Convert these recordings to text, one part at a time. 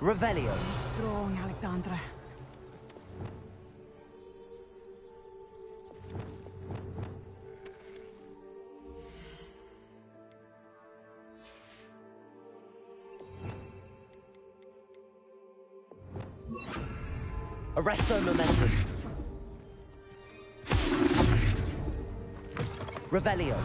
Revelio. Strong, Alexandra. Arresto momentum. Revelio.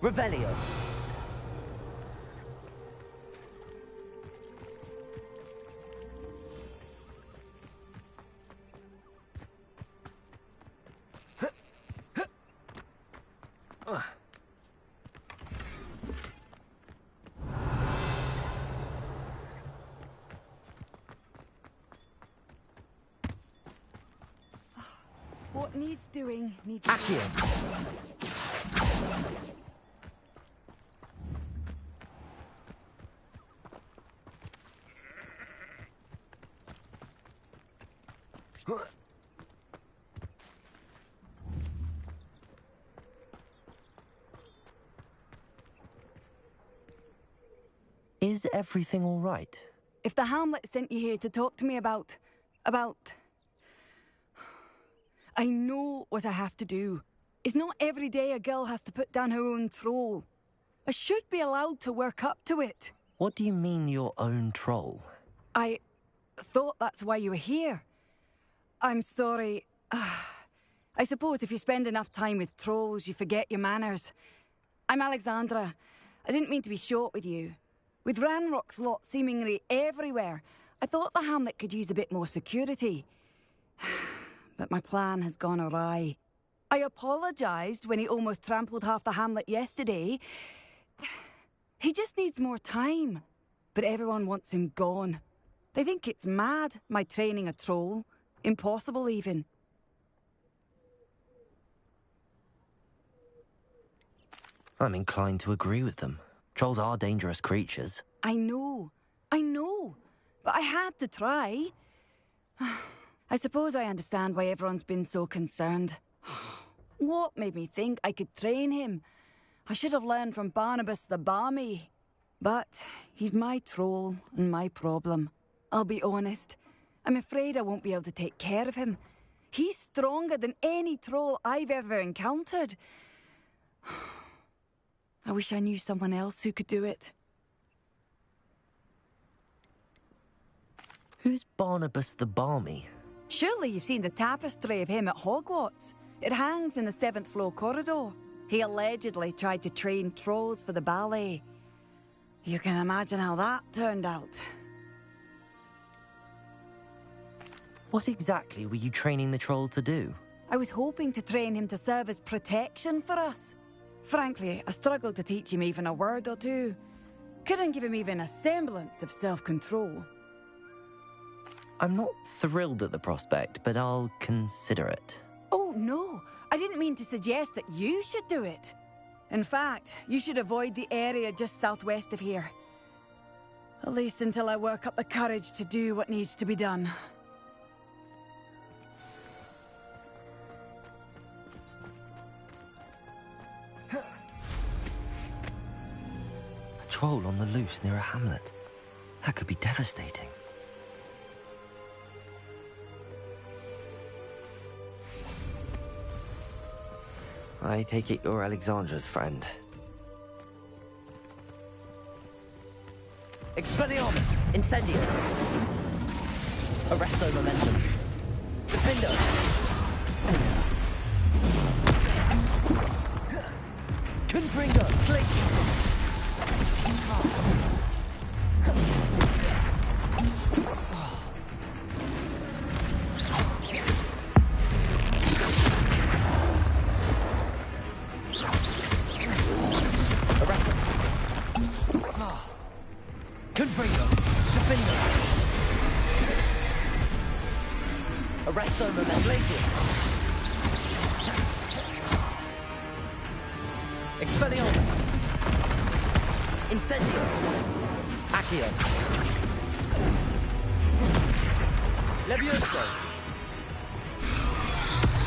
Revelio. What needs doing needs Accio. Is everything all right? If the Hamlet sent you here to talk to me about... I know what I have to do. It's not every day a girl has to put down her own troll. I should be allowed to work up to it. What do you mean your own troll? I thought that's why you were here. I'm sorry. I suppose if you spend enough time with trolls, you forget your manners. I'm Alexandra. I didn't mean to be short with you. With Ranrock's lot seemingly everywhere, I thought the Hamlet could use a bit more security. But my plan has gone awry. I apologised when he almost trampled half the Hamlet yesterday. He just needs more time. But everyone wants him gone. They think it's mad, my training a troll. Impossible, even. I'm inclined to agree with them. Trolls are dangerous creatures. I know. But I had to try. I suppose I understand why everyone's been so concerned. What made me think I could train him? I should have learned from Barnabas the Barmy. But he's my troll and my problem. I'll be honest. I'm afraid I won't be able to take care of him. He's stronger than any troll I've ever encountered. I wish I knew someone else who could do it. Who's Barnabas the Barmy? Surely you've seen the tapestry of him at Hogwarts. It hangs in the 7th floor corridor. He allegedly tried to train trolls for the ballet. You can imagine how that turned out. What exactly were you training the troll to do? I was hoping to train him to serve as protection for us. Frankly, I struggled to teach him even a word or two. Couldn't give him even a semblance of self-control. I'm not thrilled at the prospect, but I'll consider it. Oh, no. I didn't mean to suggest that you should do it. In fact, you should avoid the area just southwest of here. At least until I work up the courage to do what needs to be done. A troll on the loose near a hamlet. That could be devastating. I take it you're Alexandra's friend. Expelliarmus! Incendio! Arresto momentum. Defendo! Confringo! Places! Confringo! Defendo! Arresto Glacius. Expelliarmus. Incendio. Accio. Levioso.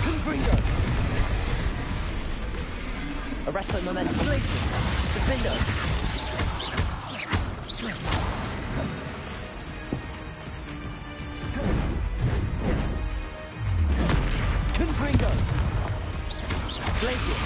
Confringo. Arresto Momentum. Glacius. Defendo. Confringo. Glacius.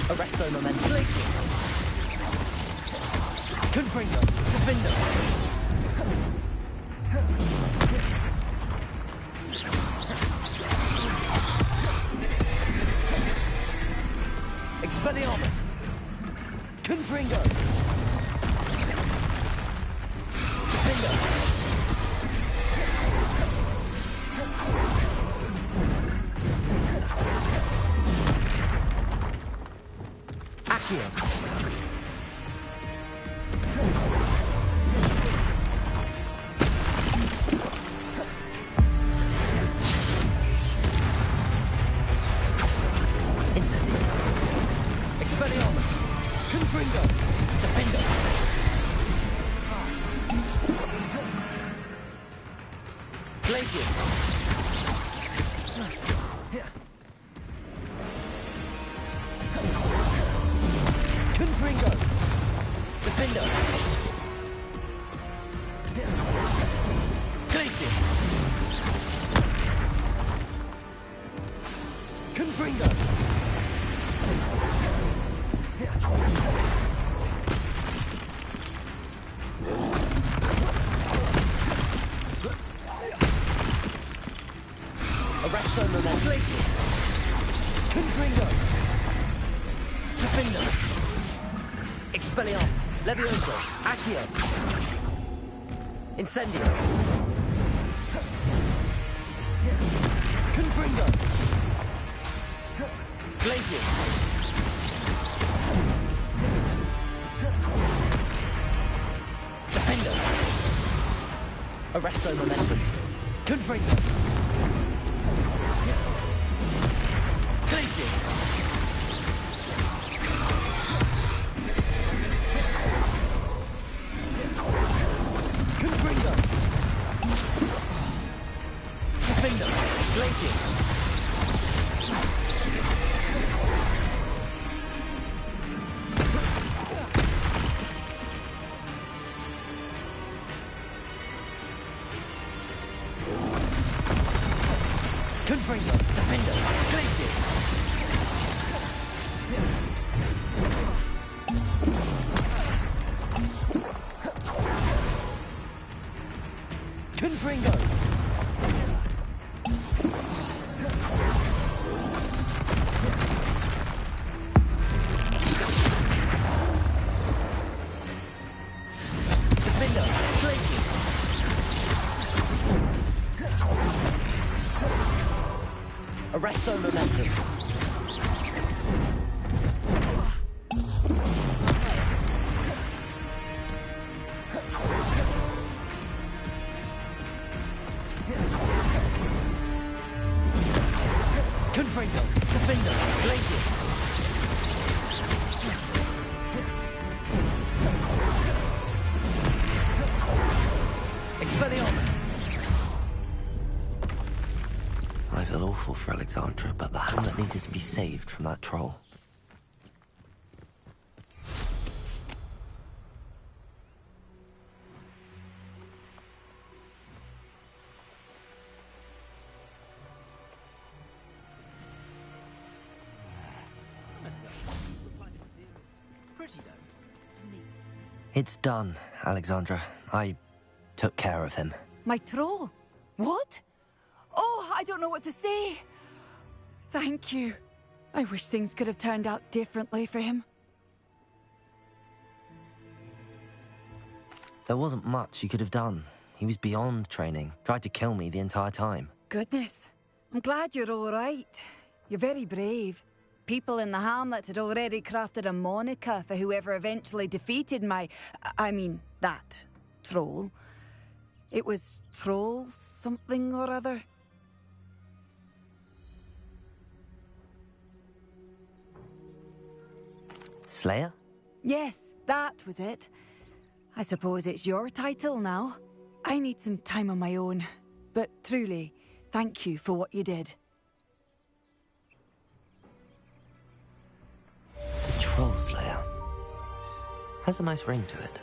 Arresto Momentum. Glacius. Confringo. Defendo. Expelliarmus. Confringo. Defendo. Accio. Incendio. Expelliarmus. Confringo. Defendo. Glacius. Confringo. Defendo. Glacius. Confringo. Arresto Momentum. Glacius. Confringo. Defendo. Expelliarmus. Levioso. Accio. Incendio. Confringo. Glacius. Defendo. Arresto Momentum. Confringo. Glacius. Confringo. Defendo. Glacius. Confringo. Defendo. Glacius. Confringo. Defendo. Glacius. Arresto Momentum. Confringo. Defendo. Glacius. Expelliarmus. I feel awful for Alexandra, but the hamlet needed to be saved from that troll. It's done, Alexandra. I took care of him. My troll? What? Oh, I don't know what to say. Thank you. I wish things could have turned out differently for him. There wasn't much you could have done. He was beyond training. Tried to kill me the entire time. Goodness. I'm glad you're all right. You're very brave. People in the hamlet had already crafted a moniker for whoever eventually defeated that troll. It was troll something or other. Slayer? Yes, that was it. I suppose it's your title now. I need some time on my own. But truly, thank you for what you did. The Troll Slayer. Has a nice ring to it.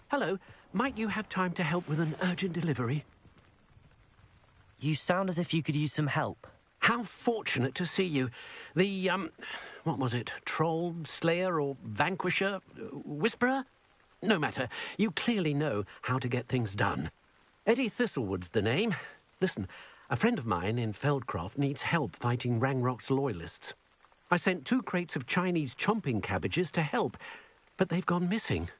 Hello. Might you have time to help with an urgent delivery? You sound as if you could use some help. How fortunate to see you. The, what was it? Troll, Slayer, or Vanquisher? Whisperer? No matter. You clearly know how to get things done. Eddie Thistlewood's the name. Listen, a friend of mine in Feldcroft needs help fighting Rangrock's loyalists. I sent 2 crates of Chinese chomping cabbages to help, but they've gone missing.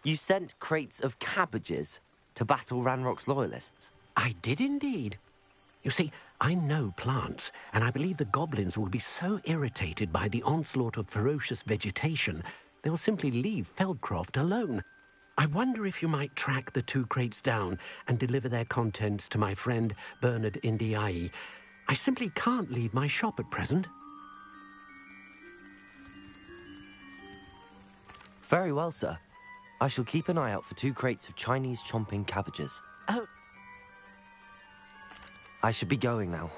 You sent crates of cabbages to battle Ranrock's loyalists? I did indeed. You see, I know plants, and I believe the goblins will be so irritated by the onslaught of ferocious vegetation, they'll simply leave Feldcroft alone. I wonder if you might track the 2 crates down and deliver their contents to my friend Bernard Indiai. I simply can't leave my shop at present. Very well, sir. I shall keep an eye out for 2 crates of Chinese chomping cabbages. Oh. I should be going now.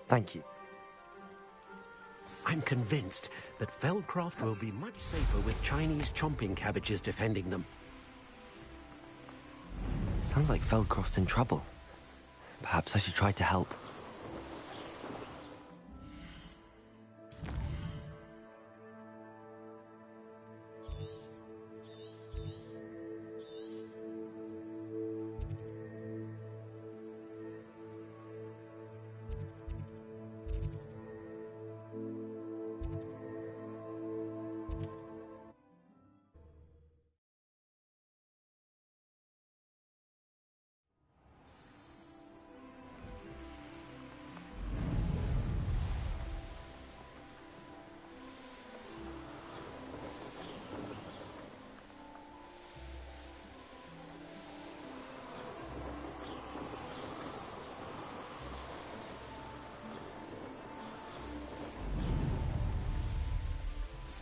Thank you. I'm convinced that Feldcroft will be much safer with Chinese chomping cabbages defending them. Sounds like Feldcroft's in trouble. Perhaps I should try to help.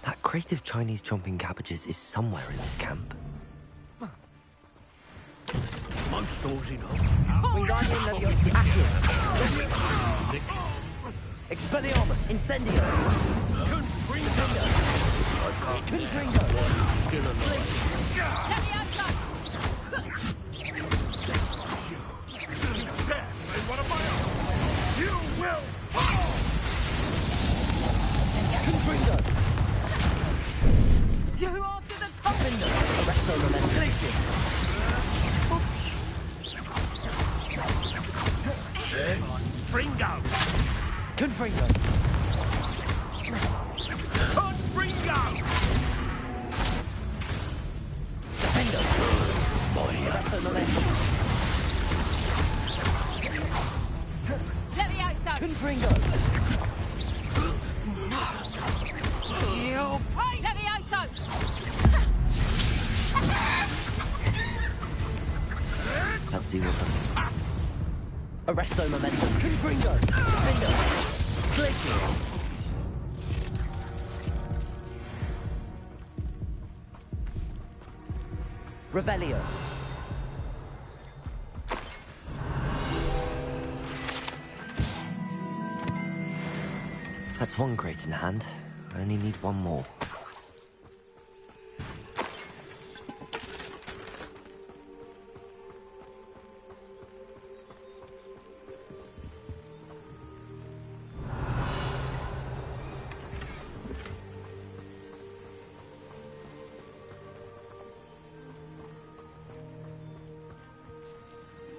That crate of Chinese chomping cabbages is somewhere in this camp. Expelliarmus! Incendio! You will fall! Go after the top! Arresto momento. Places. Fringo! Confringo. Fringo! Defendo. Arresto momento. Levioso! Confringo. You pain! Levioso! That's zero. Arresto momentum. Confringo. Defendo. Glacier. Revelio. That's one crate in hand. I only need one more.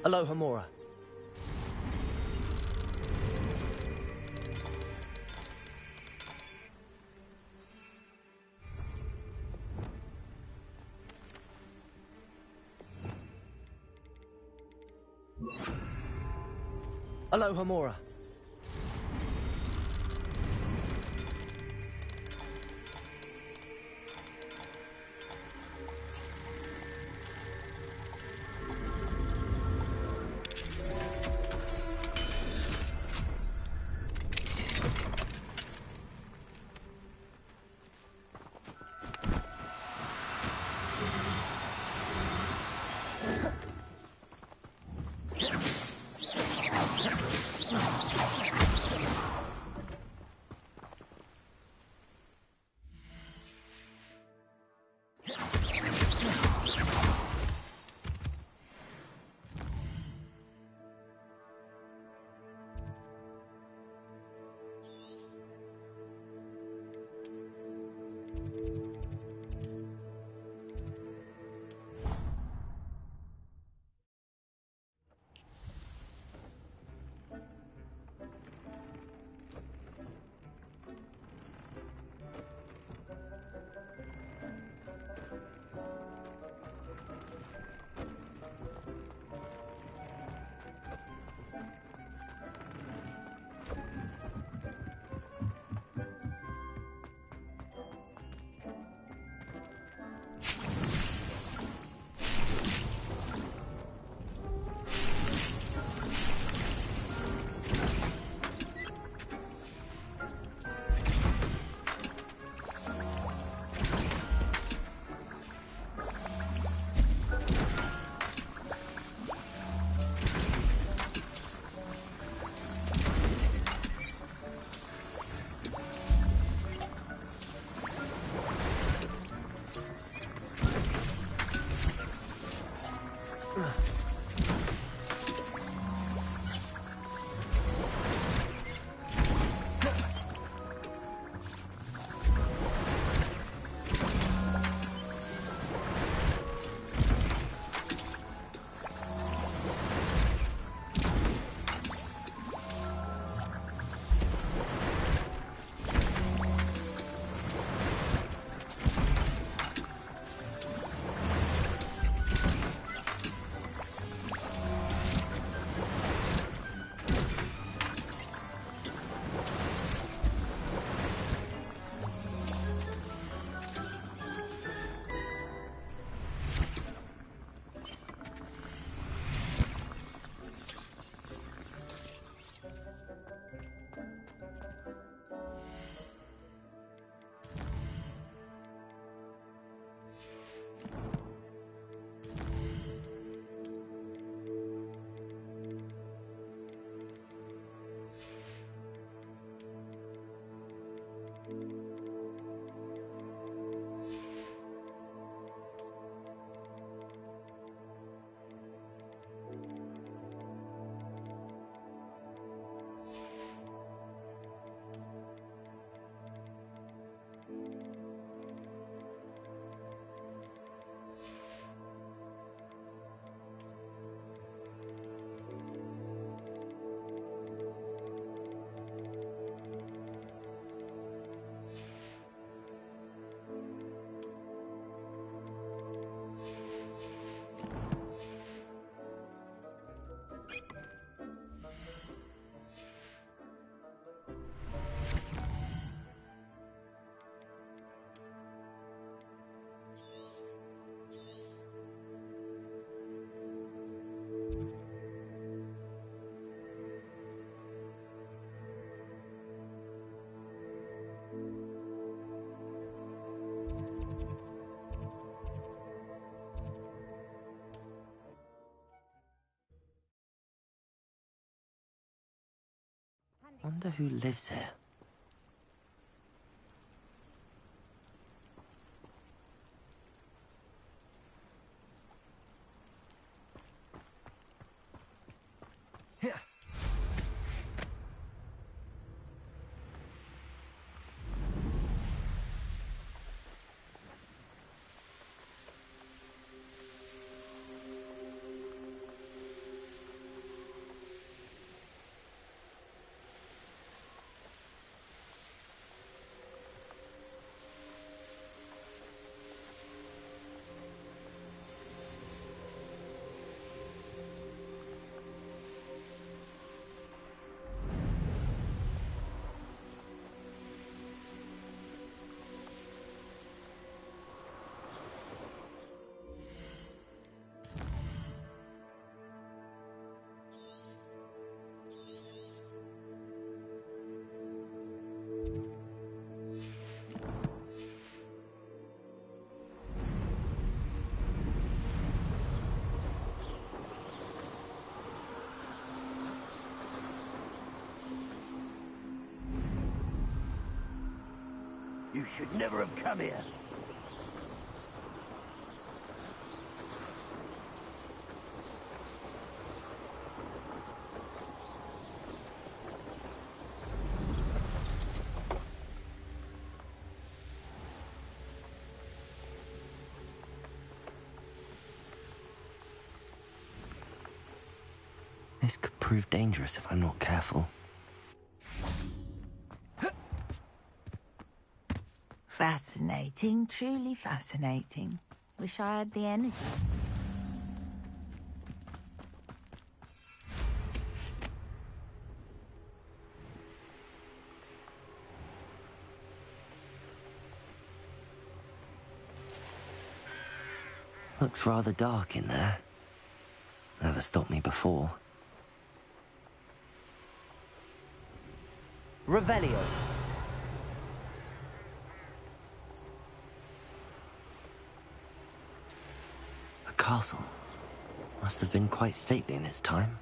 Aloha Mora. Aloha Mora. Wonder who lives here. You should never have come here. This could prove dangerous if I'm not careful. Fascinating, truly fascinating. Wish I had the energy. Looks rather dark in there. Never stopped me before. Revelio. A castle. Must have been quite stately in its time.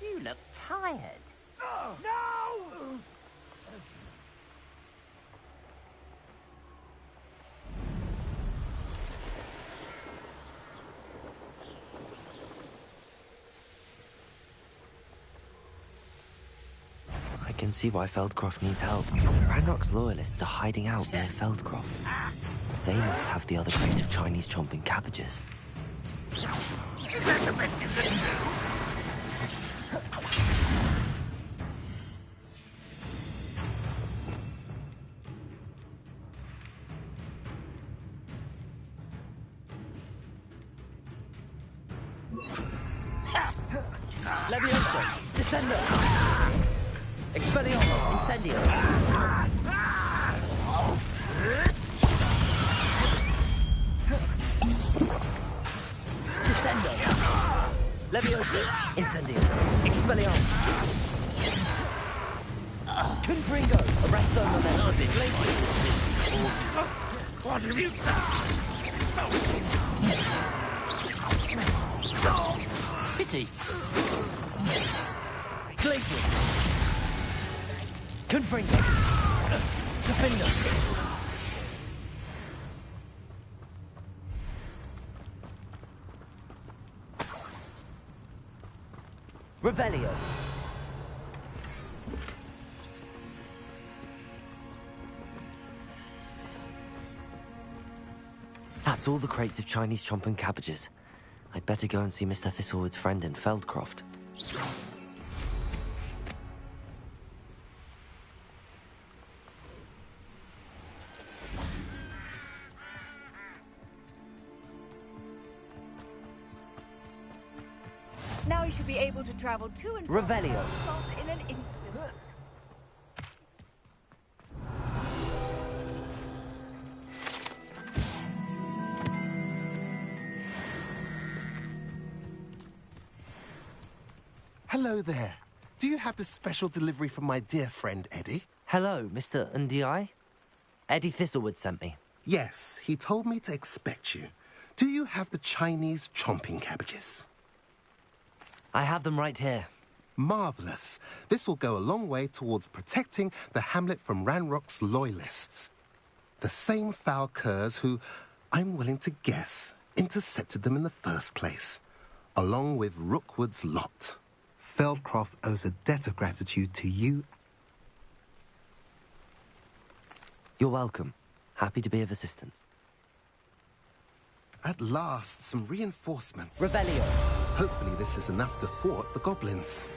You look tired. No! I can see why Feldcroft needs help. Ranrock's loyalists are hiding out near Feldcroft. They must have the other crate of Chinese chomping cabbages. Levioso, Descendo, Expelliarmus, Incendio. Descendo, Levioso, Incendio, Expelliarmus. Confringo, Arresto Momentum, Glacius. What have you Pity. Glacius. Confringo. Defender. Revelio. That's all the crates of Chinese chomping cabbages. I'd better go and see Mr. Thistlewood's friend in Feldcroft. Now you should be able to travel to and from Revelio. Feldcroft in an instant. Hello there. Do you have the special delivery from my dear friend Eddie? Hello, Mr. Ndi. Eddie Thistlewood sent me. Yes, he told me to expect you. Do you have the Chinese chomping cabbages? I have them right here. Marvellous. This will go a long way towards protecting the hamlet from Ranrock's loyalists. The same foul curs who, I'm willing to guess, intercepted them in the first place, along with Rookwood's lot. Feldcroft owes a debt of gratitude to you. You're welcome. Happy to be of assistance. At last, some reinforcements. Revelio. Hopefully this is enough to thwart the goblins.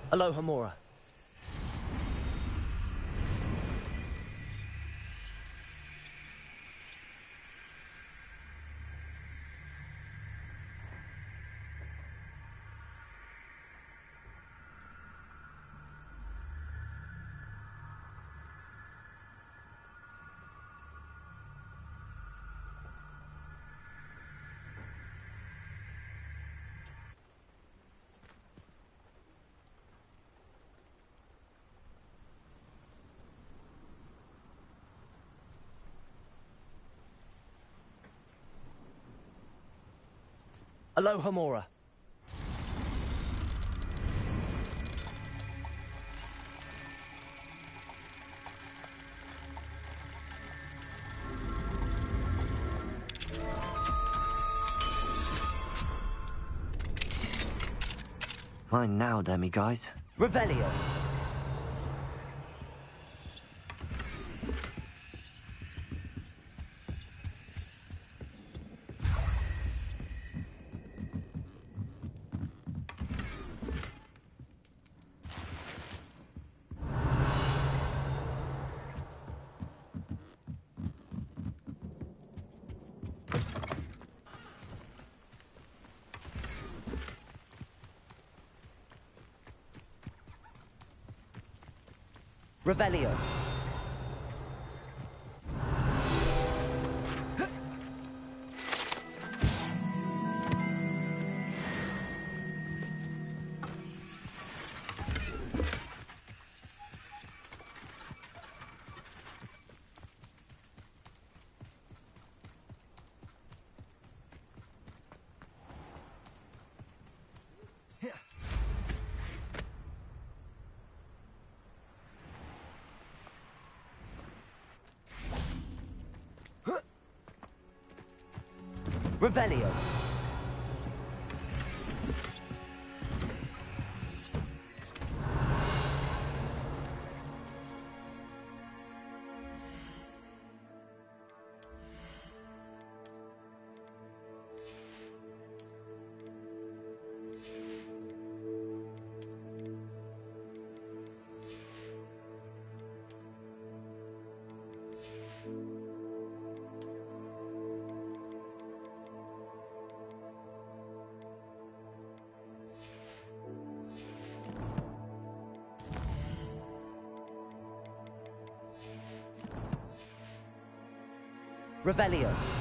Aloha Mora. Aloha Mora. Mine now, demi-guys. Revelio. Revelio. Revelio. Revelio.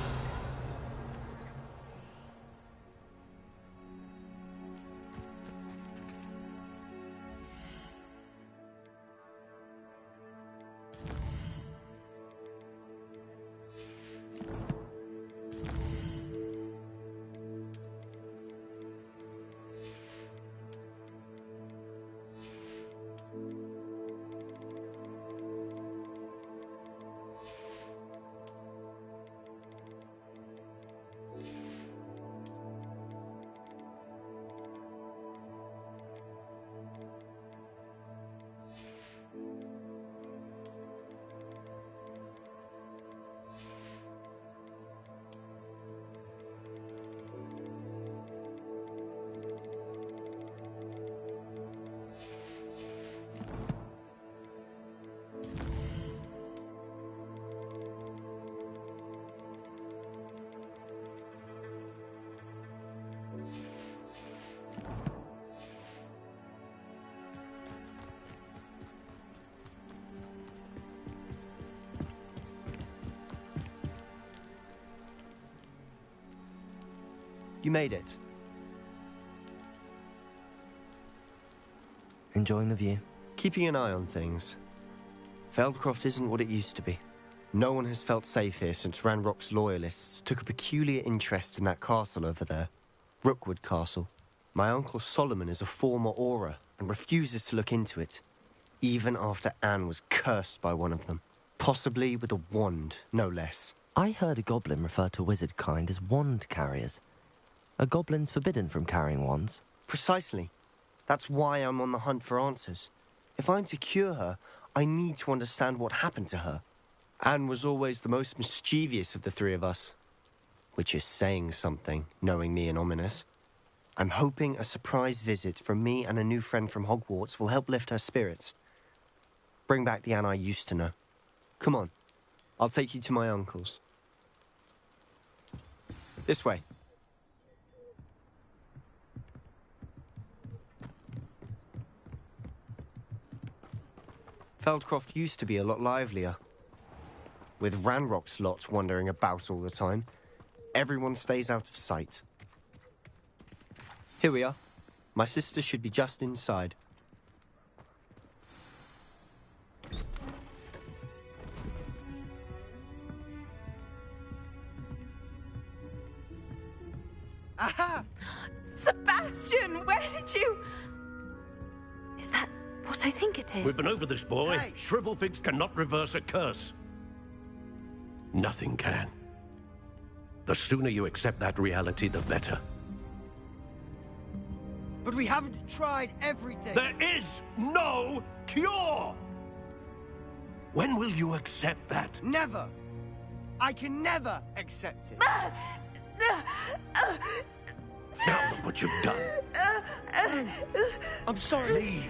You made it. Enjoying the view? Keeping an eye on things. Feldcroft isn't what it used to be. No one has felt safe here since Ranrock's loyalists took a peculiar interest in that castle over there. Rookwood Castle. My uncle Solomon is a former Auror and refuses to look into it, even after Anne was cursed by one of them. Possibly with a wand, no less. I heard a goblin refer to wizard kind as wand carriers. Are goblins forbidden from carrying wands? Precisely. That's why I'm on the hunt for answers. If I'm to cure her, I need to understand what happened to her. Anne was always the most mischievous of the three of us. Which is saying something, knowing me and ominous. I'm hoping a surprise visit from me and a new friend from Hogwarts will help lift her spirits. Bring back the Anne I used to know. Come on, I'll take you to my uncle's. This way. Feldcroft used to be a lot livelier. With Ranrock's lot wandering about all the time, everyone stays out of sight. Here we are. My sister should be just inside. Aha! Sebastian, where did you... Is that what I think it is? We've been over this, boy. Hey. Shrivelfigs cannot reverse a curse. Nothing can. The sooner you accept that reality, the better. But we haven't tried everything. There is no cure! When will you accept that? Never. I can never accept it. Now look what you've done. I'm sorry.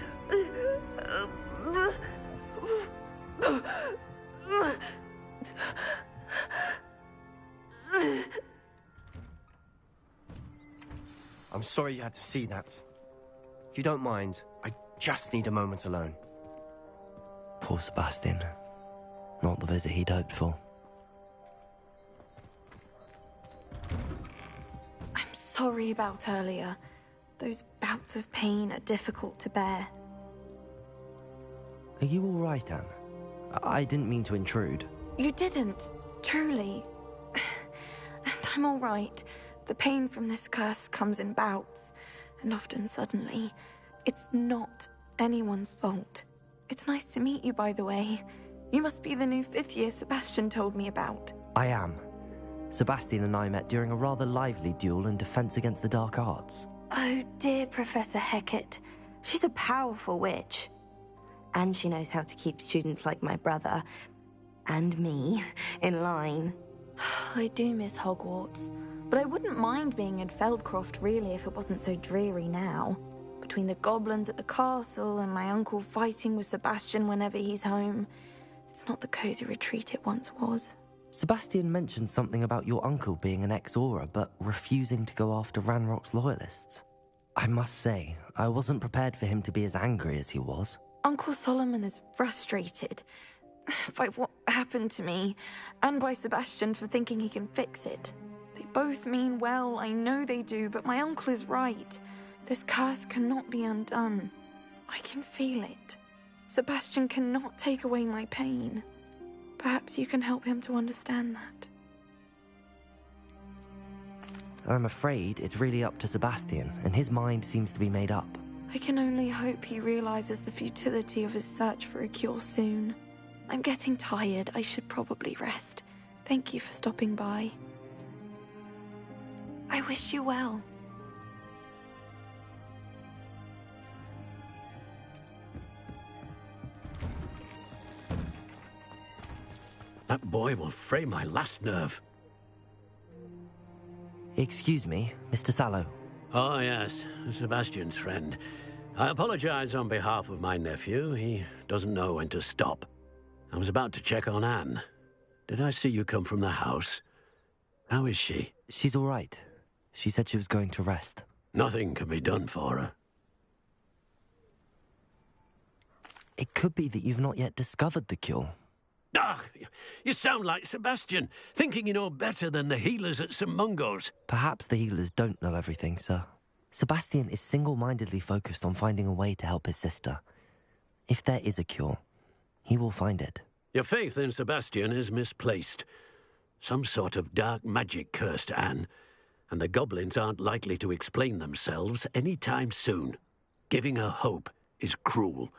I'm sorry you had to see that. If you don't mind, I just need a moment alone. Poor Sebastian. Not the visit he'd hoped for. I'm sorry about earlier. Those bouts of pain are difficult to bear. Are you all right, Anne? I didn't mean to intrude. You didn't, truly. And I'm all right. The pain from this curse comes in bouts, and often suddenly. It's not anyone's fault. It's nice to meet you, by the way. You must be the new 5th year Sebastian told me about. I am. Sebastian and I met during a rather lively duel in defense against the dark arts. Oh, dear Professor Hecat. She's a powerful witch. And she knows how to keep students like my brother, and me, in line. I do miss Hogwarts, but I wouldn't mind being in Feldcroft, really, if it wasn't so dreary now. Between the goblins at the castle and my uncle fighting with Sebastian whenever he's home, it's not the cozy retreat it once was. Sebastian mentioned something about your uncle being an ex-Auror, but refusing to go after Ranrock's loyalists. I must say, I wasn't prepared for him to be as angry as he was. Uncle Solomon is frustrated by what happened to me, and by Sebastian for thinking he can fix it. They both mean well, I know they do, but my uncle is right. This curse cannot be undone. I can feel it. Sebastian cannot take away my pain. Perhaps you can help him to understand that. I'm afraid it's really up to Sebastian, and his mind seems to be made up. I can only hope he realizes the futility of his search for a cure soon. I'm getting tired. I should probably rest. Thank you for stopping by. I wish you well. That boy will fray my last nerve. Excuse me, Mr. Sallow. Oh, yes, Sebastian's friend. I apologize on behalf of my nephew. He doesn't know when to stop. I was about to check on Anne. Did I see you come from the house? How is she? She's all right. She said she was going to rest. Nothing can be done for her. It could be that you've not yet discovered the cure. Ah, you sound like Sebastian, thinking you know better than the healers at St. Mungo's. Perhaps the healers don't know everything, sir. Sebastian is single-mindedly focused on finding a way to help his sister. If there is a cure, he will find it. Your faith in Sebastian is misplaced. Some sort of dark magic cursed Anne, and the goblins aren't likely to explain themselves any time soon. Giving her hope is cruel.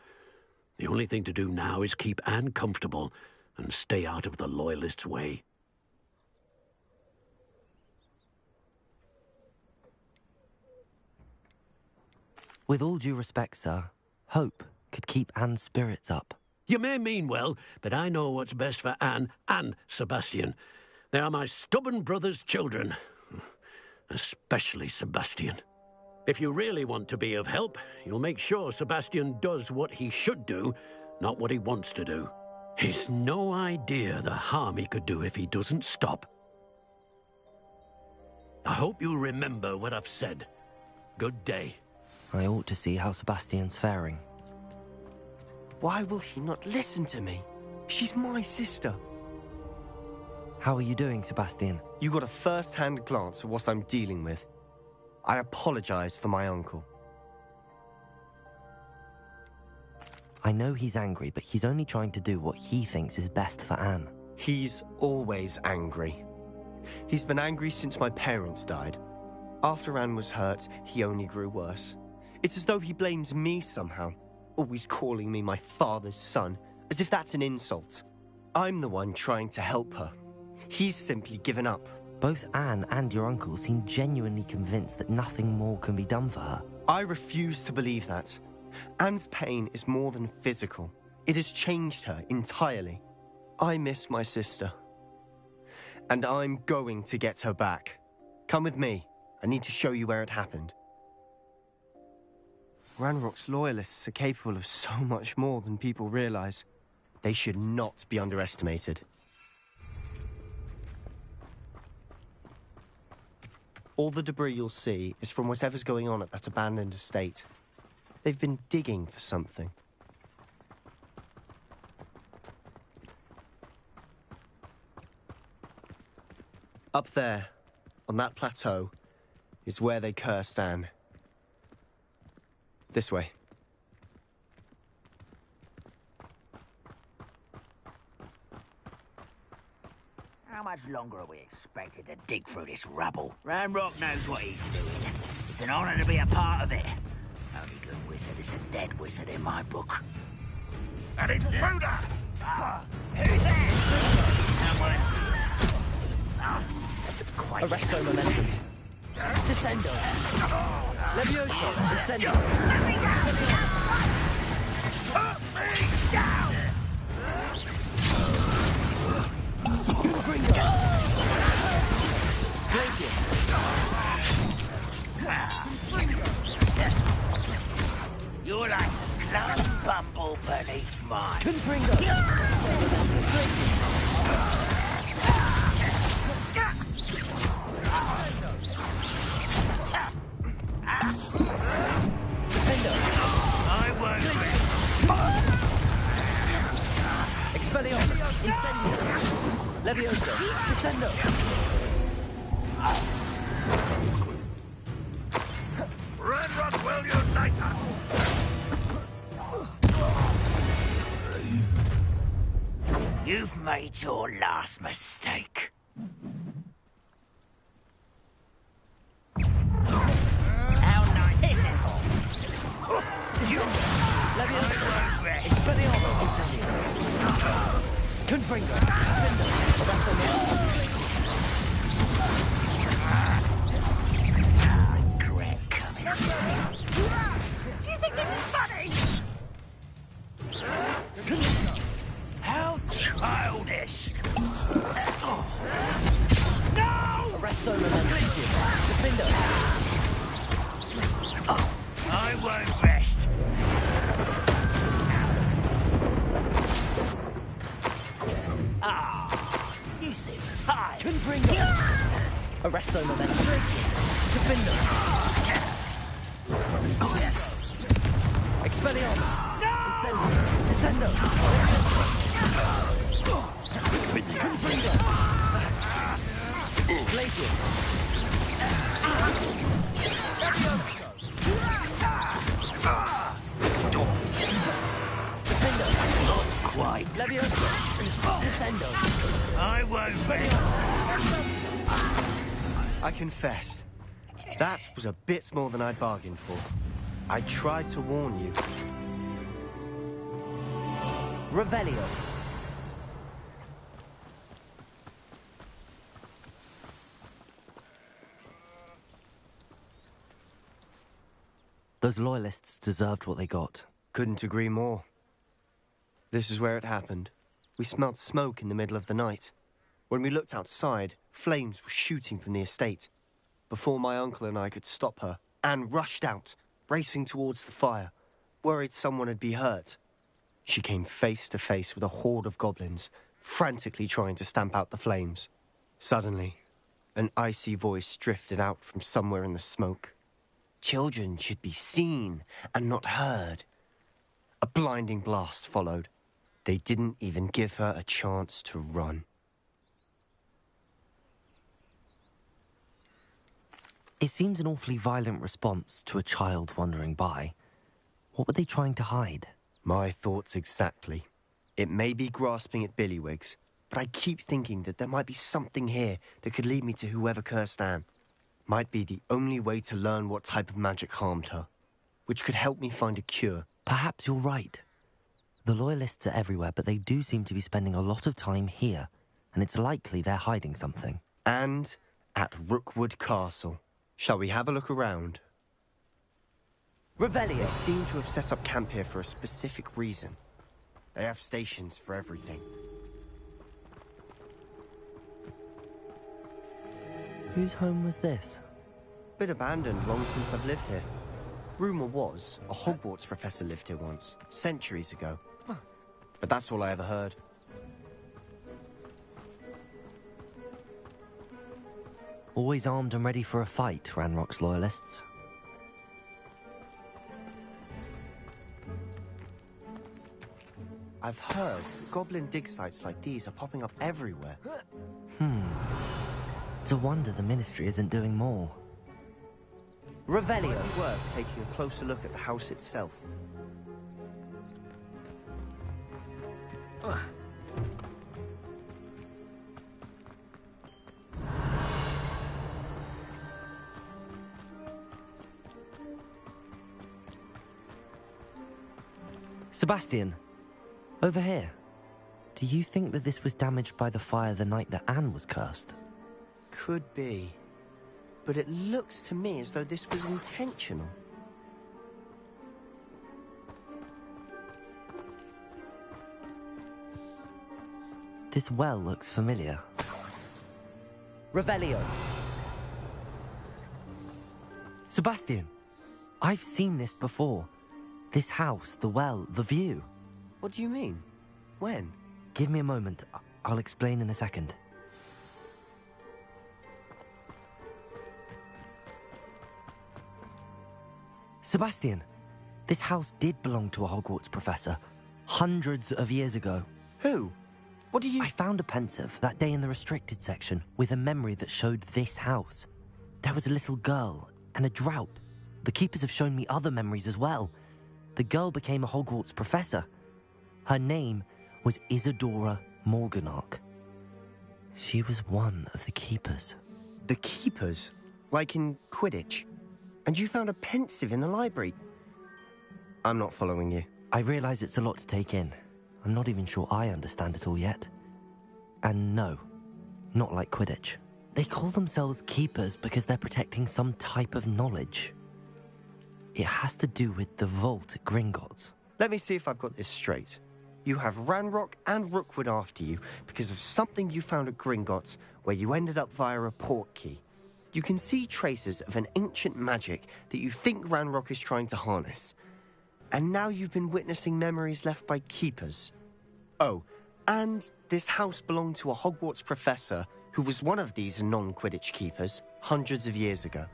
The only thing to do now is keep Anne comfortable and stay out of the Loyalists' way. With all due respect, sir, hope could keep Anne's spirits up. You may mean well, but I know what's best for Anne and Sebastian. They are my stubborn brother's children. Especially Sebastian. If you really want to be of help, you'll make sure Sebastian does what he should do, not what he wants to do. He's no idea the harm he could do if he doesn't stop. I hope you remember what I've said. Good day. I ought to see how Sebastian's faring. Why will he not listen to me? She's my sister. How are you doing, Sebastian? You got a first-hand glance at what I'm dealing with. I apologize for my uncle. I know he's angry, but he's only trying to do what he thinks is best for Anne. He's always angry. He's been angry since my parents died. After Anne was hurt, he only grew worse. It's as though he blames me somehow, always calling me my father's son, as if that's an insult. I'm the one trying to help her. He's simply given up. Both Anne and your uncle seem genuinely convinced that nothing more can be done for her. I refuse to believe that. Anne's pain is more than physical. It has changed her entirely. I miss my sister. And I'm going to get her back. Come with me. I need to show you where it happened. Ranrock's loyalists are capable of so much more than people realize. They should not be underestimated. All the debris you'll see is from whatever's going on at that abandoned estate. They've been digging for something. Up there, on that plateau, is where they cursed Anne. This way. How much longer are we expected to dig through this rubble? Ranrock knows what he's doing. It's an honor to be a part of it. Only good wizard is a dead wizard in my book. An intruder! Who's there? Someone's here. That's quite Arresto momentum. Descendo. Levioso. Descendo. Put me down! You're like a clown bumble beneath mine. I won't. Expelliarmus. Incendio. Levioso. Descendo. Ranrock will unite us! You've made your last mistake. How nice is it? Levioso. Expelliarmus. Incendio. Confringo. Regret coming. Do you think this is funny? How childish! No! Arresto momentum. Defendo. I won't rest. You seem tired. Confringo. Arresto momentum. Defendo. Expelliarmus. No! Incendio. Descendo. Quite. Descendo. I won't be. I confess, that was a bit more than I'd bargained for. I tried to warn you. Revelio. Those loyalists deserved what they got. Couldn't agree more. This is where it happened. We smelled smoke in the middle of the night. When we looked outside, flames were shooting from the estate. Before my uncle and I could stop her, Anne rushed out, racing towards the fire, worried someone had been hurt. She came face to face with a horde of goblins, frantically trying to stamp out the flames. Suddenly, an icy voice drifted out from somewhere in the smoke. Children should be seen and not heard. A blinding blast followed. They didn't even give her a chance to run. It seems an awfully violent response to a child wandering by. What were they trying to hide? My thoughts exactly. It may be grasping at billywigs, but I keep thinking that there might be something here that could lead me to whoever cursed Anne. Might be the only way to learn what type of magic harmed her, which could help me find a cure. Perhaps you're right. The loyalists are everywhere, but they do seem to be spending a lot of time here, and it's likely they're hiding something. And at Rookwood Castle. Shall we have a look around? Revelio. They seem to have set up camp here for a specific reason. They have stations for everything. Whose home was this? Bit abandoned long since I've lived here. Rumour was a Hogwarts professor lived here once, centuries ago. But that's all I ever heard. Always armed and ready for a fight, Ranrock's loyalists. I've heard goblin dig sites like these are popping up everywhere. It's a wonder the Ministry isn't doing more. Revelio. Might be worth taking a closer look at the house itself. Sebastian, over here. Do you think that this was damaged by the fire the night that Anne was cursed? Could be. But it looks to me as though this was intentional. This well looks familiar. Revelio. Sebastian, I've seen this before. This house, the well, the view. What do you mean? When? Give me a moment. I'll explain in a second. Sebastian, this house did belong to a Hogwarts professor, hundreds of years ago. Who? What do you... I found a pensive that day in the restricted section with a memory that showed this house. There was a little girl and a drought. The keepers have shown me other memories as well. The girl became a Hogwarts professor. Her name was Isadora Morganach. She was one of the keepers. The keepers? Like in Quidditch? And you found a pensive in the library? I'm not following you. I realise it's a lot to take in. I'm not even sure I understand it all yet. And no, not like Quidditch. They call themselves keepers because they're protecting some type of knowledge. It has to do with the vault at Gringotts. Let me see if I've got this straight. You have Ranrock and Rookwood after you because of something you found at Gringotts where you ended up via a port key. You can see traces of an ancient magic that you think Ranrock is trying to harness. And now you've been witnessing memories left by keepers. Oh, and this house belonged to a Hogwarts professor who was one of these non-Quidditch keepers hundreds of years ago.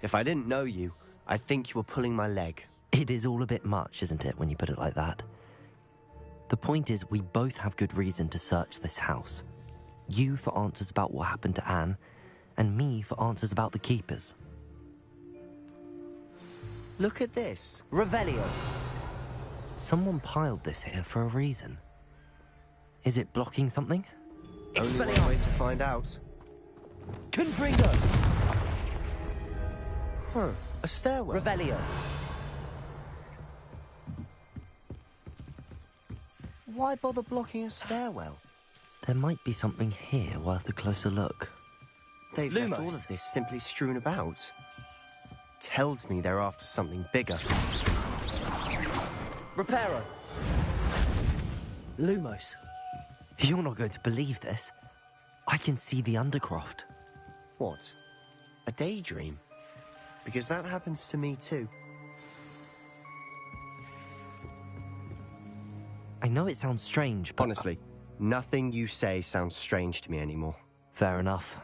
If I didn't know you, I think you were pulling my leg. It is all a bit much, isn't it, when you put it like that? The point is, we both have good reason to search this house. You for answers about what happened to Anne, and me for answers about the keepers. Look at this. Revelio. Someone piled this here for a reason. Is it blocking something? Only one way to find out. Confringo. Huh. A stairwell. Revelio. Why bother blocking a stairwell? There might be something here worth a closer look. They've left all of this simply strewn about. Tells me they're after something bigger. Reparo. Lumos. You're not going to believe this. I can see the Undercroft. What? A daydream? Because that happens to me too. I know it sounds strange, but... Honestly, nothing you say sounds strange to me anymore. Fair enough.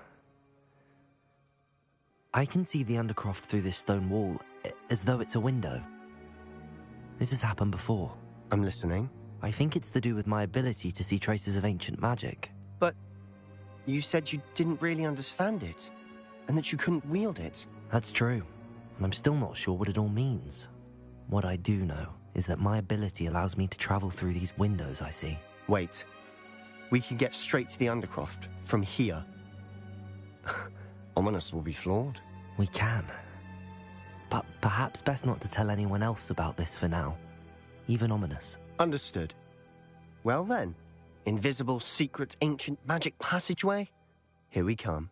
I can see the Undercroft through this stone wall, as though it's a window. This has happened before. I'm listening. I think it's to do with my ability to see traces of ancient magic. But you said you didn't really understand it, and that you couldn't wield it. That's true, and I'm still not sure what it all means. What I do know is that my ability allows me to travel through these windows I see. Wait. We can get straight to the Undercroft from here. Ominous will be flawed. We can. But perhaps best not to tell anyone else about this for now. Even Ominous. Understood. Well then, invisible, secret, ancient magic passageway? Here we come.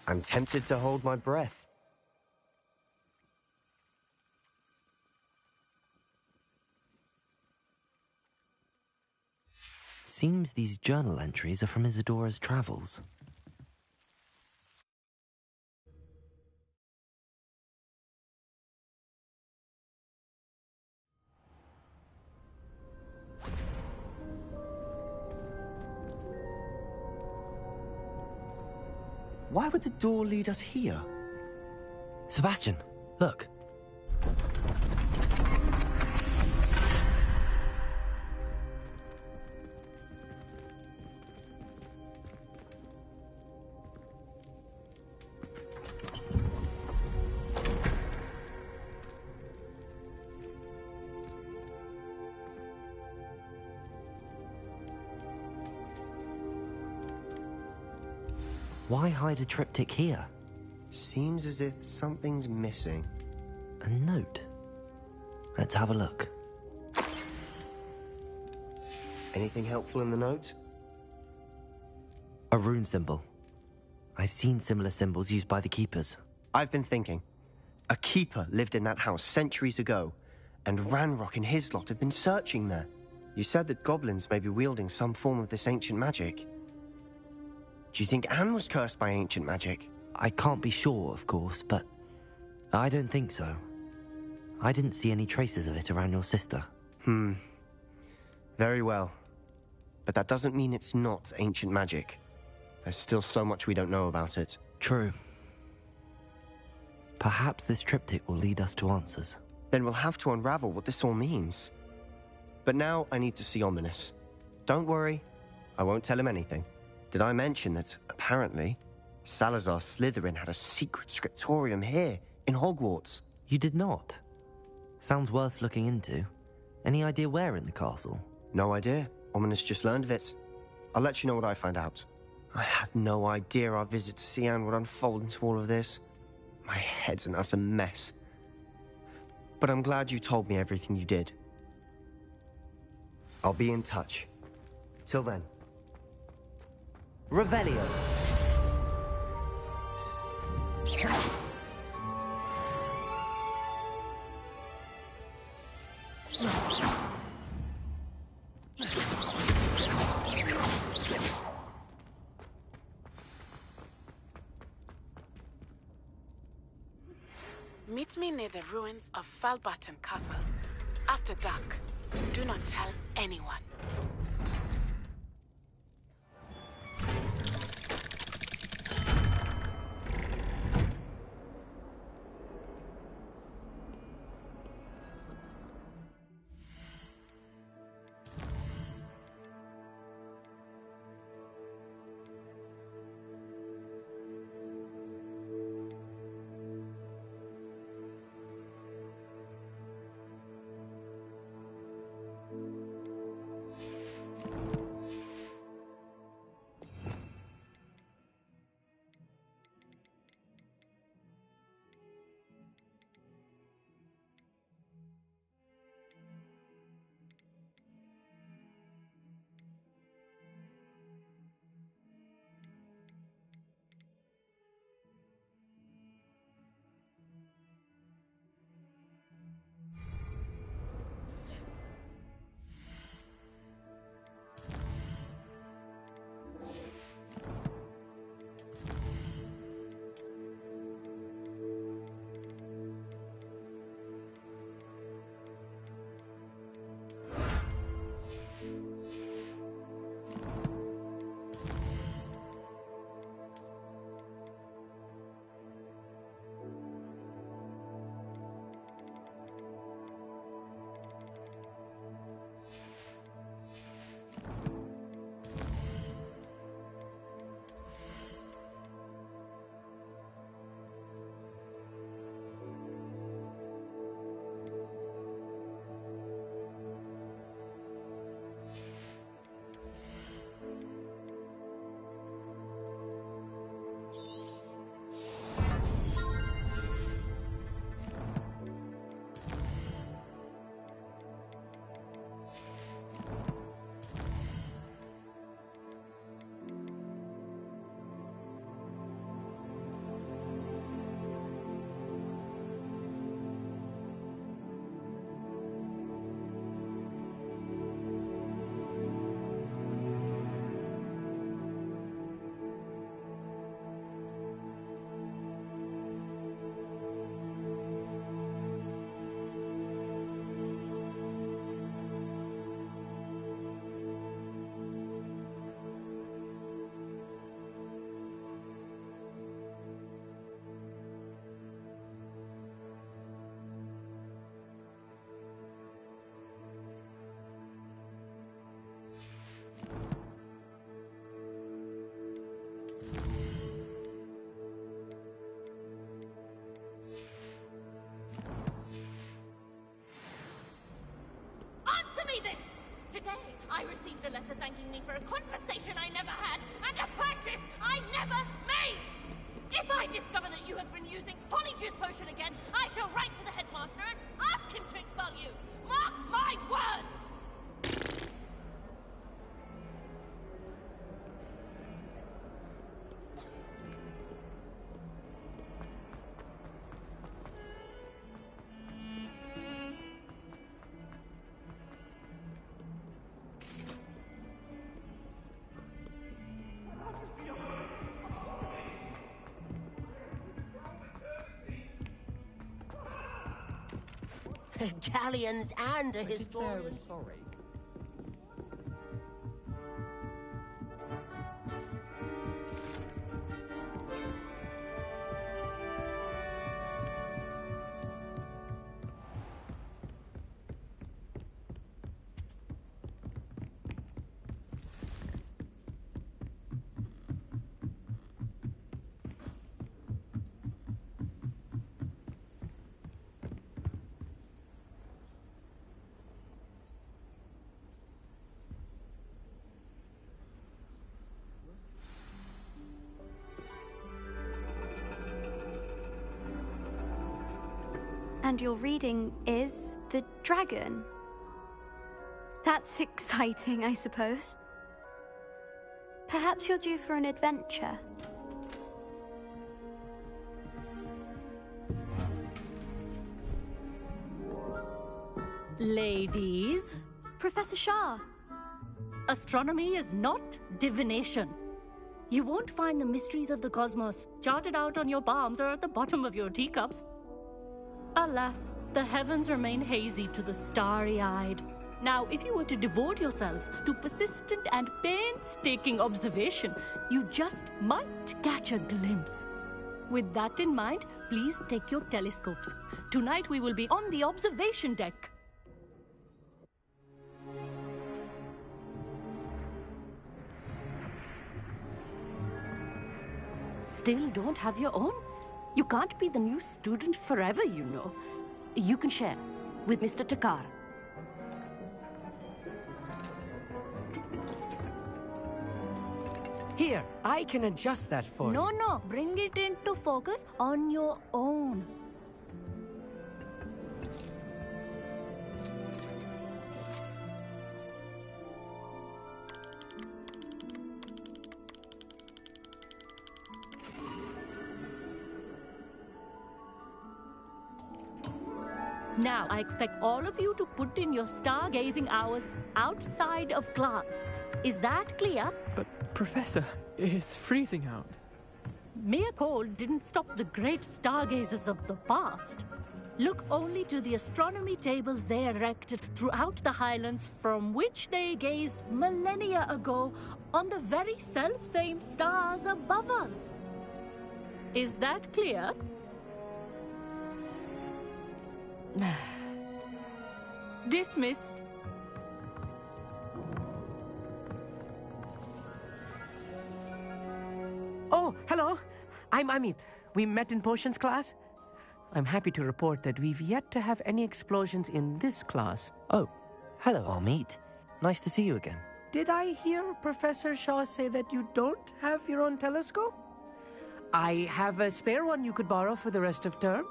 I'm tempted to hold my breath. Seems these journal entries are from Isadora's travels. Why would the door lead us here? Sebastian, look. Why hide a triptych here? Seems as if something's missing. A note. Let's have a look. Anything helpful in the note? A rune symbol. I've seen similar symbols used by the keepers. I've been thinking. A keeper lived in that house centuries ago, and Ranrock and his lot have been searching there. You said that goblins may be wielding some form of this ancient magic. Do you think Anne was cursed by ancient magic? I can't be sure, of course, but I don't think so. I didn't see any traces of it around your sister. Very well. But that doesn't mean it's not ancient magic. There's still so much we don't know about it. True. Perhaps this triptych will lead us to answers. Then we'll have to unravel what this all means. But now I need to see Ominous. Don't worry, I won't tell him anything. Did I mention that, apparently, Salazar Slytherin had a secret scriptorium here, in Hogwarts? You did not? Sounds worth looking into. Any idea where in the castle? No idea. Ominous just learned of it. I'll let you know what I find out. I had no idea our visit to see Anne would unfold into all of this. My head's an utter mess. But I'm glad you told me everything you did. I'll be in touch. Till then. Revelio. Meet me near the ruins of Falbottom Castle. After dark. Do not tell anyone. Today, I received a letter thanking me for a conversation I never had and a purchase I never made! If I discover that you have been using polyjuice potion again, I shall write to the headmaster and ask him to expel you! Mark my words! Galleons and a historian. Sorry. And your reading is The Dragon. That's exciting, I suppose. Perhaps you're due for an adventure. Ladies. Professor Shah. Astronomy is not divination. You won't find the mysteries of the cosmos charted out on your palms or at the bottom of your teacups. Alas, the heavens remain hazy to the starry-eyed. Now, if you were to devote yourselves to persistent and painstaking observation, you just might catch a glimpse. With that in mind, please take your telescopes. Tonight we will be on the observation deck. Still don't have your own? You can't be the new student forever, you know. You can share with Mr. Takar. Here, I can adjust that for you. No, bring it into focus on your own. Now, I expect all of you to put in your stargazing hours outside of class. Is that clear? But, Professor, it's freezing out. Mere cold didn't stop the great stargazers of the past. Look only to the astronomy tables they erected throughout the highlands from which they gazed millennia ago on the very self-same stars above us. Is that clear? Dismissed. Oh, hello. I'm Amit. We met in potions class. I'm happy to report that we've yet to have any explosions in this class. Oh, hello, Amit. Nice to see you again. Did I hear Professor Shaw say that you don't have your own telescope? I have a spare one you could borrow for the rest of term.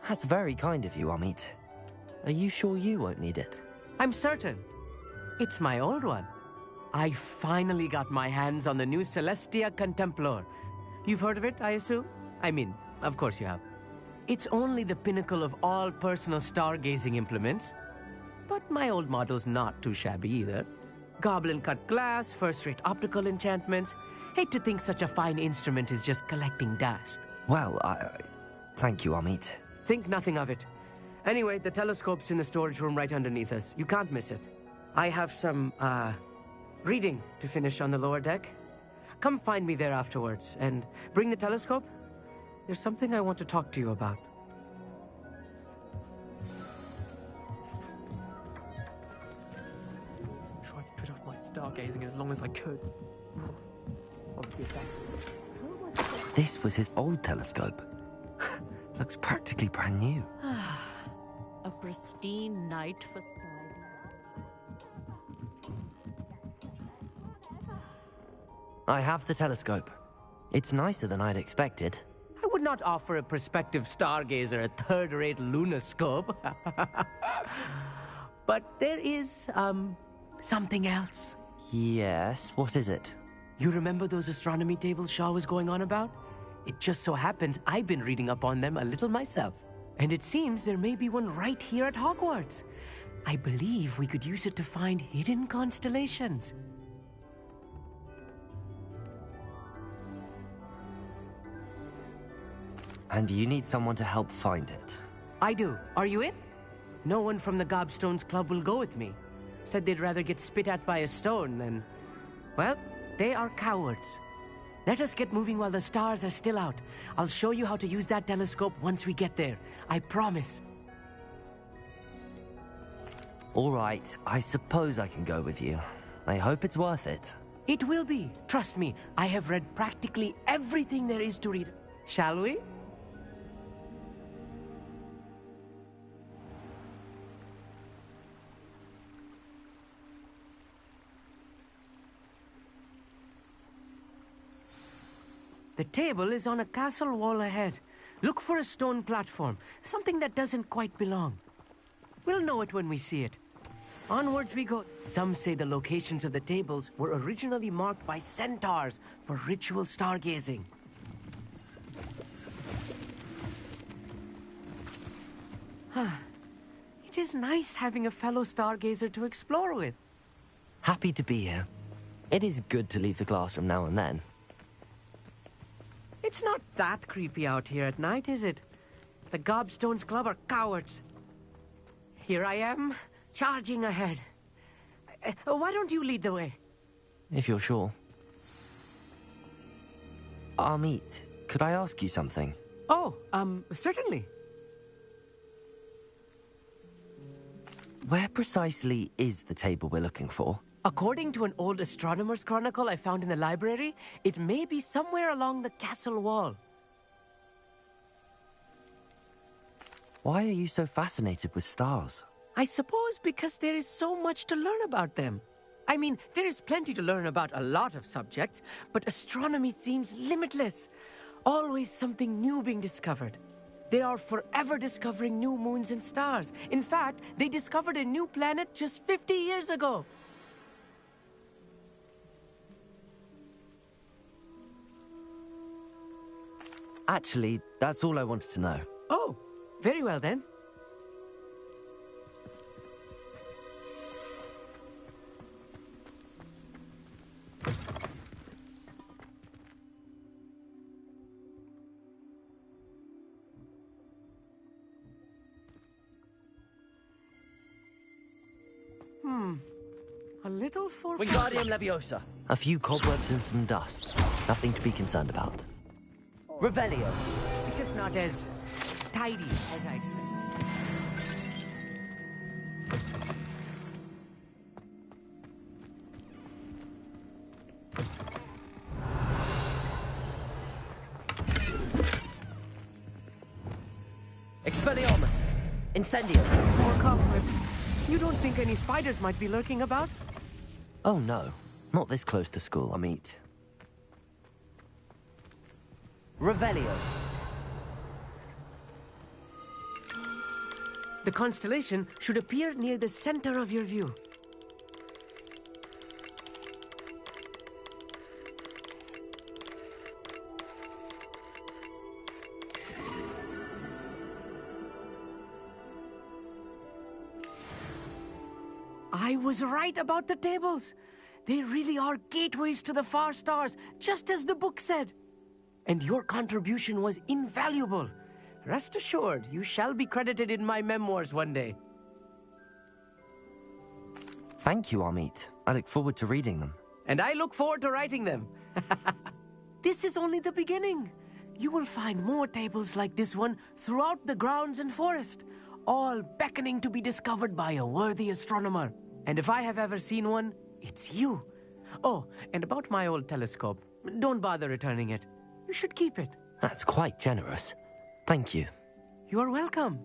That's very kind of you, Amit. Are you sure you won't need it? I'm certain. It's my old one. I finally got my hands on the new Celestia Contemplar. You've heard of it, I assume? I mean, of course you have. It's only the pinnacle of all personal stargazing implements. But my old model's not too shabby either. Goblin-cut glass, first-rate optical enchantments. Hate to think such a fine instrument is just collecting dust. Well, thank you, Amit. Think nothing of it. Anyway, the telescope's in the storage room right underneath us. You can't miss it. I have some, reading to finish on the lower deck. Come find me there afterwards, and bring the telescope. There's something I want to talk to you about. I tried to put off my stargazing as long as I could. I'll get back. This was his old telescope. Looks practically brand new. A pristine night for I have the telescope. It's nicer than I'd expected. I would not offer a prospective stargazer a third-rate lunoscope. But there is, something else. Yes, what is it? You remember those astronomy tables Shaw was going on about? It just so happens I've been reading up on them a little myself. And it seems there may be one right here at Hogwarts. I believe we could use it to find hidden constellations. And you need someone to help find it. I do. Are you in? No one from the Gobstones Club will go with me. Said they'd rather get spit at by a stone than... Well, they are cowards. Let us get moving while the stars are still out. I'll show you how to use that telescope once we get there. I promise. All right, I suppose I can go with you. I hope it's worth it. It will be. Trust me, I have read practically everything there is to read. Shall we? The table is on a castle wall ahead. Look for a stone platform, something that doesn't quite belong. We'll know it when we see it. Onwards we go. Some say the locations of the tables were originally marked by centaurs for ritual stargazing. It is nice having a fellow stargazer to explore with. Happy to be here. It is good to leave the classroom now and then. It's not that creepy out here at night, is it? The Gobstones Club are cowards. Here I am, charging ahead. Why don't you lead the way? If you're sure. Amit, could I ask you something? Oh, certainly. Where precisely is the table we're looking for? According to an old astronomer's chronicle I found in the library, it may be somewhere along the castle wall. Why are you so fascinated with stars? I suppose because there is so much to learn about them. I mean, there is plenty to learn about a lot of subjects, but astronomy seems limitless. Always something new being discovered. They are forever discovering new moons and stars. In fact, they discovered a new planet just 50 years ago. Actually, that's all I wanted to know. Oh, very well then. A little for... Wingardium Leviosa. A few cobwebs and some dust. Nothing to be concerned about. Revelio. It's just not as tidy as I expected. Expelliarmus. Incendio. More cobwebs. You don't think any spiders might be lurking about? Oh no. Not this close to school, Amit. Revelio. The constellation should appear near the center of your view. I was right about the tables. They really are gateways to the far stars, just as the book said. And your contribution was invaluable. Rest assured, you shall be credited in my memoirs one day. Thank you, Amit. I look forward to reading them. And I look forward to writing them. This is only the beginning. You will find more tables like this one throughout the grounds and forest, all beckoning to be discovered by a worthy astronomer. And if I have ever seen one, it's you. Oh, and about my old telescope, don't bother returning it. You should keep it. That's quite generous. Thank you. You are welcome.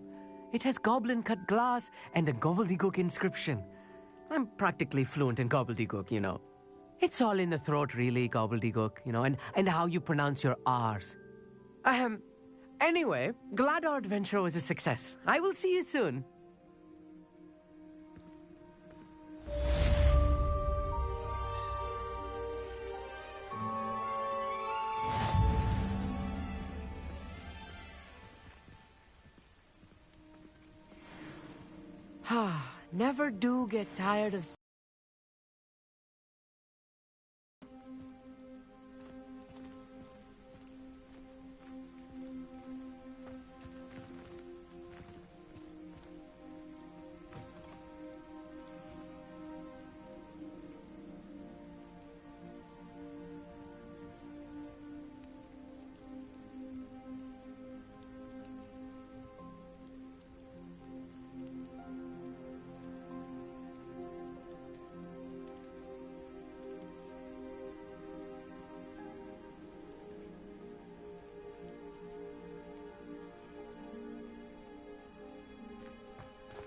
It has goblin-cut glass and a gobbledygook inscription. I'm practically fluent in gobbledygook, you know. It's all in the throat, really, gobbledygook, you know, and how you pronounce your R's. Anyway, glad our adventure was a success. I will see you soon. Never do get tired of...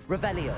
Revelio.